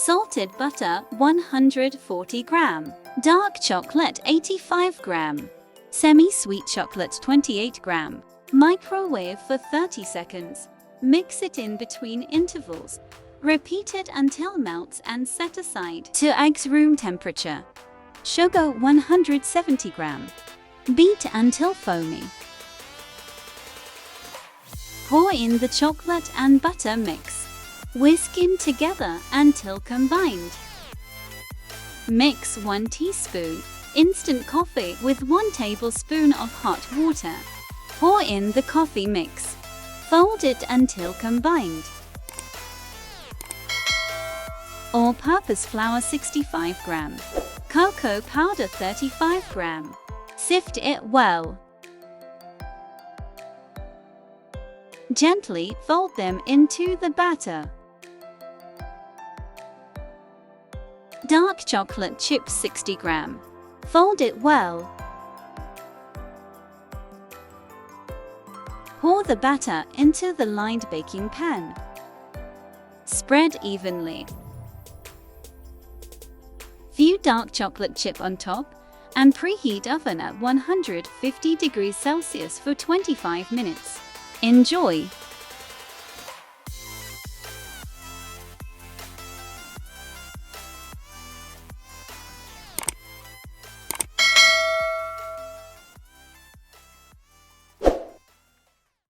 salted butter 140 gram, dark chocolate 85 gram, semi-sweet chocolate 28 gram. Microwave for 30 seconds. Mix it in between intervals. Repeat it until melts and set aside. 2 eggs room temperature. Sugar 170 gram. Beat until foamy. Pour in the chocolate and butter mix. Whisk in together until combined. Mix 1 teaspoon instant coffee with 1 tablespoon of hot water. Pour in the coffee mix. Fold it until combined. All-purpose flour 65 gram. Cocoa powder 35 gram. Sift it well. Gently fold them into the batter. Dark chocolate chips 60 gram. Fold it well. Pour the batter into the lined baking pan. Spread evenly. Few dark chocolate chip on top and preheat oven at 150 degrees Celsius for 25 minutes. Enjoy!